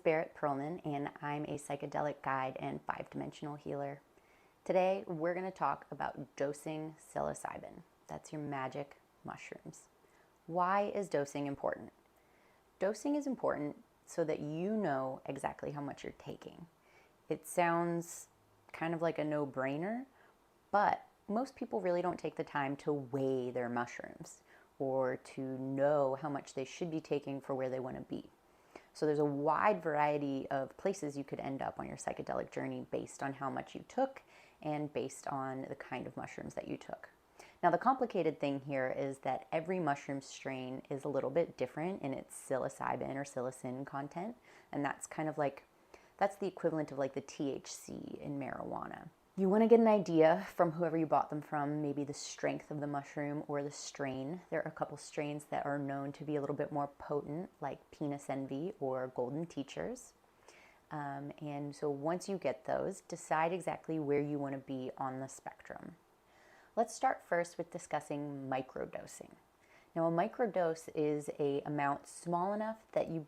Barrett Perlman, and I'm a psychedelic guide and five-dimensional healer. Today, we're going to talk about dosing psilocybin. That's your magic mushrooms. Why is dosing important? Dosing is important so that you know exactly how much you're taking. It sounds kind of like a no-brainer, but most people really don't take the time to weigh their mushrooms or to know how much they should be taking for where they want to be. So there's a wide variety of places you could end up on your psychedelic journey based on how much you took and based on the kind of mushrooms that you took. Now, the complicated thing here is that every mushroom strain is a little bit different in its psilocybin or psilocin content, and that's the equivalent of like the THC in marijuana. You want to get an idea from whoever you bought them from, maybe the strength of the mushroom or the strain. There are a couple strains that are known to be a little bit more potent, like Penis Envy or Golden Teachers. And so once you get those, decide exactly where you want to be on the spectrum. Let's start first with discussing microdosing. Now, a microdose is an amount small enough that you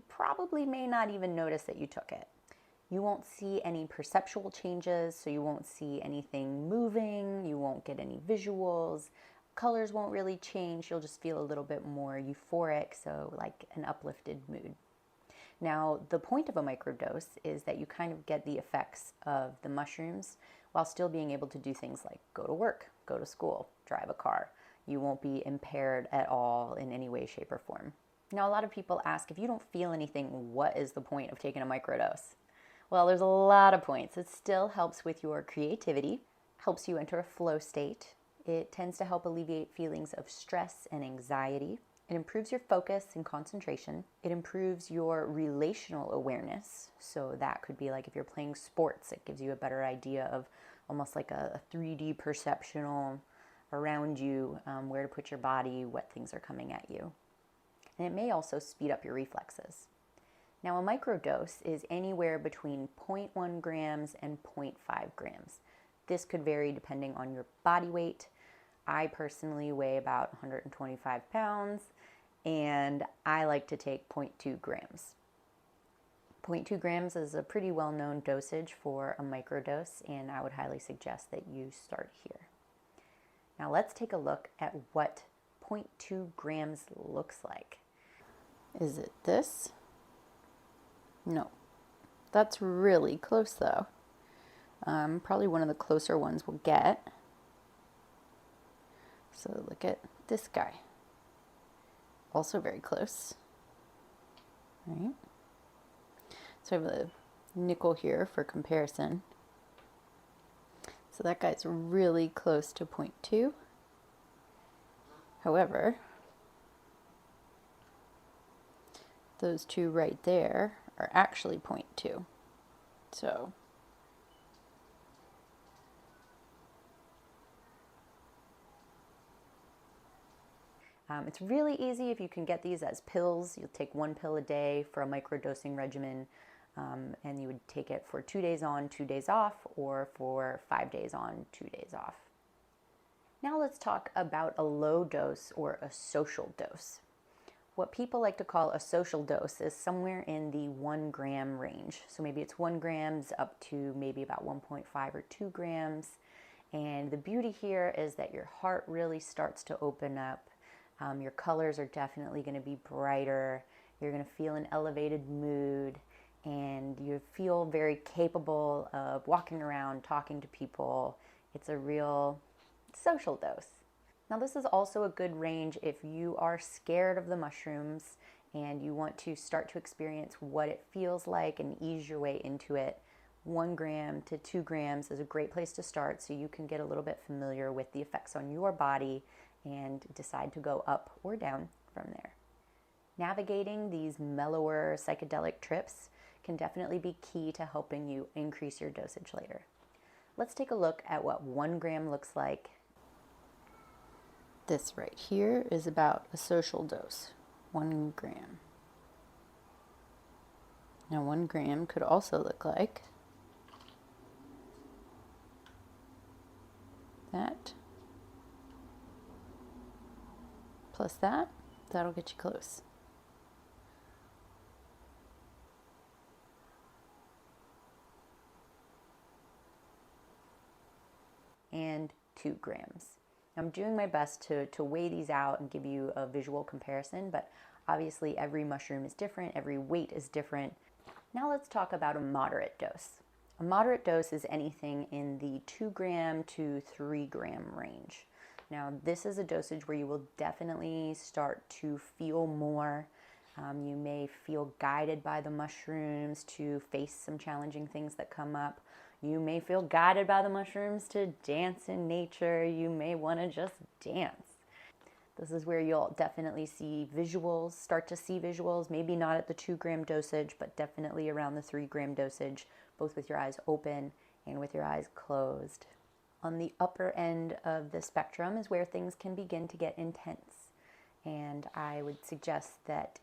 probably may not even notice that you took it. You won't see any perceptual changes, so you won't see anything moving, you won't get any visuals, colors won't really change, you'll just feel a little bit more euphoric, so like an uplifted mood. Now, the point of a microdose is that you kind of get the effects of the mushrooms while still being able to do things like go to work, go to school, drive a car. You won't be impaired at all in any way, shape, or form. Now, a lot of people ask, if you don't feel anything, what is the point of taking a microdose? Well, there's a lot of points. It still helps with your creativity, helps you enter a flow state. It tends to help alleviate feelings of stress and anxiety. It improves your focus and concentration. It improves your relational awareness. So that could be like if you're playing sports, it gives you a better idea of almost like a 3D perceptional around you, where to put your body, what things are coming at you. And it may also speed up your reflexes. Now, a microdose is anywhere between 0.1 grams and 0.5 grams. This could vary depending on your body weight. I personally weigh about 125 pounds, and I like to take 0.2 grams. 0.2 grams is a pretty well-known dosage for a microdose, and I would highly suggest that you start here. Now, let's take a look at what 0.2 grams looks like. Is it this? No, that's really close though. Probably one of the closer ones we'll get. So look at this guy. Also very close. Right? So I have a nickel here for comparison. So that guy's really close to 0.2. However, those two right there are actually 0.2. So it's really easy if you can get these as pills. You'll take one pill a day for a microdosing regimen, and you would take it for 2 days on, 2 days off, or for 5 days on, 2 days off. Now let's talk about a low dose or a social dose. What people like to call a social dose is somewhere in the 1 gram range. So maybe it's 1 grams up to maybe about 1.5 or 2 grams. And the beauty here is that your heart really starts to open up. Your colors are definitely going to be brighter. You're going to feel an elevated mood, and you feel very capable of walking around, talking to people. It's a real social dose. Now, this is also a good range if you are scared of the mushrooms and you want to start to experience what it feels like and ease your way into it. 1 gram to 2 grams is a great place to start, so you can get a little bit familiar with the effects on your body and decide to go up or down from there. Navigating these mellower psychedelic trips can definitely be key to helping you increase your dosage later. Let's take a look at what 1 gram looks like. This right here is about a social dose, 1 gram. Now 1 gram could also look like that, plus that, that'll get you close. 2 grams. I'm doing my best to weigh these out and give you a visual comparison, but obviously every mushroom is different, every weight is different. Now let's talk about a moderate dose. A moderate dose is anything in the 2 gram to 3 gram range. Now this is a dosage where you will definitely start to feel more. You may feel guided by the mushrooms to face some challenging things that come up. You may feel guided by the mushrooms to dance in nature. You may want to just dance. This is where you'll definitely see visuals, start to see visuals, maybe not at the 2 gram dosage, but definitely around the 3 gram dosage, both with your eyes open and with your eyes closed. On the upper end of the spectrum is where things can begin to get intense. And I would suggest that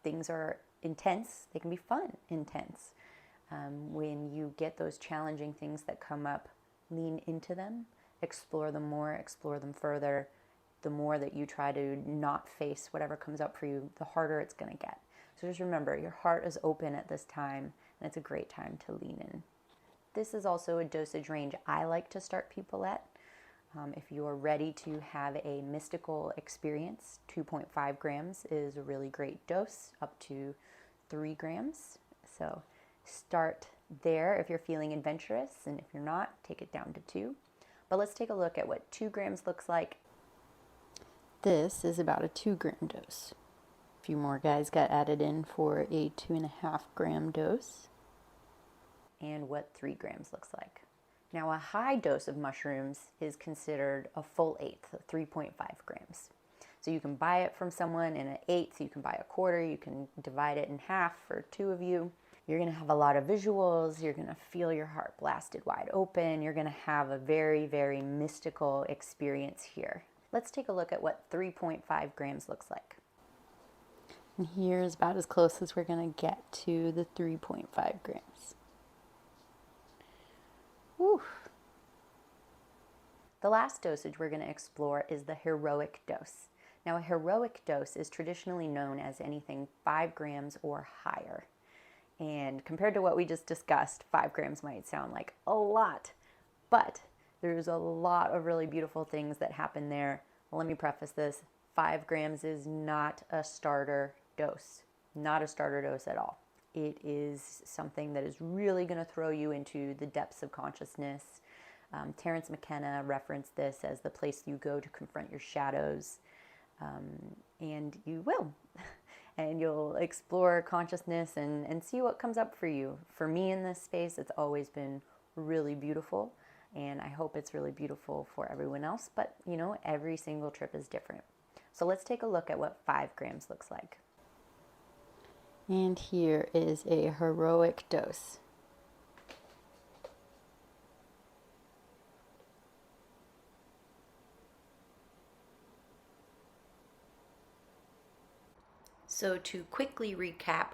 things are intense, they can be fun intense. When you get those challenging things that come up, lean into them, explore them more, explore them further. The more that you try to not face whatever comes up for you, the harder it's going to get. So just remember, your heart is open at this time, and it's a great time to lean in. This is also a dosage range I like to start people at. If you're ready to have a mystical experience, 2.5 grams is a really great dose, up to 3 grams. So start there if you're feeling adventurous, and if you're not, take it down to 2. But let's take a look at what 2 grams looks like. This is about a 2 gram dose. A few more guys got added in for a 2.5 gram dose. And what 3 grams looks like. Now a high dose of mushrooms is considered a full eighth, 3.5 grams. So you can buy it from someone in an eighth, you can buy a quarter, you can divide it in half for 2 of you. You're going to have a lot of visuals, you're going to feel your heart blasted wide open, you're going to have a very, very mystical experience here. Let's take a look at what 3.5 grams looks like. And here's about as close as we're going to get to the 3.5 grams. Whew. The last dosage we're going to explore is the heroic dose. Now a heroic dose is traditionally known as anything 5 grams or higher. And compared to what we just discussed, 5 grams might sound like a lot, but there's a lot of really beautiful things that happen there. Well, let me preface this. 5 grams is not a starter dose. Not a starter dose at all. It is something that is really going to throw you into the depths of consciousness. Terence McKenna referenced this as the place you go to confront your shadows. And you will. And you'll explore consciousness and see what comes up for you. For me in this space, it's always been really beautiful. And I hope it's really beautiful for everyone else. But, you know, every single trip is different. So let's take a look at what 5 grams looks like. And here is a heroic dose. So to quickly recap,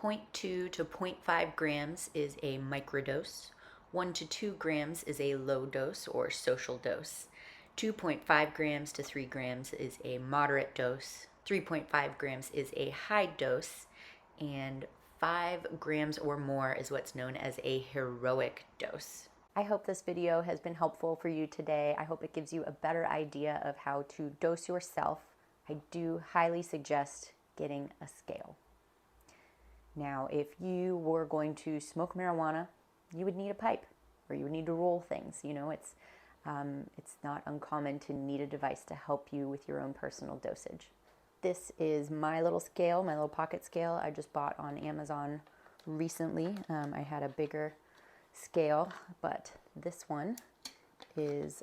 0.2 to 0.5 grams is a microdose. 1 to 2 grams is a low dose or social dose. 2.5 grams to 3 grams is a moderate dose. 3.5 grams is a high dose. And 5 grams or more is what's known as a heroic dose. I hope this video has been helpful for you today. I hope it gives you a better idea of how to dose yourself. I do highly suggest getting a scale. Now, if you were going to smoke marijuana, you would need a pipe, or you would need to roll things. You know, it's not uncommon to need a device to help you with your own personal dosage. This is my little scale, my little pocket scale I just bought on Amazon recently. I had a bigger scale, but this one is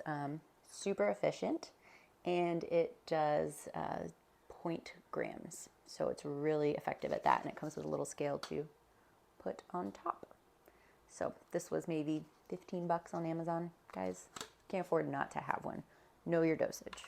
super efficient, and it does 0.0 grams. So it's really effective at that, and it comes with a little scale to put on top. So this was maybe $15 on Amazon. Guys, can't afford not to have one. Know your dosage.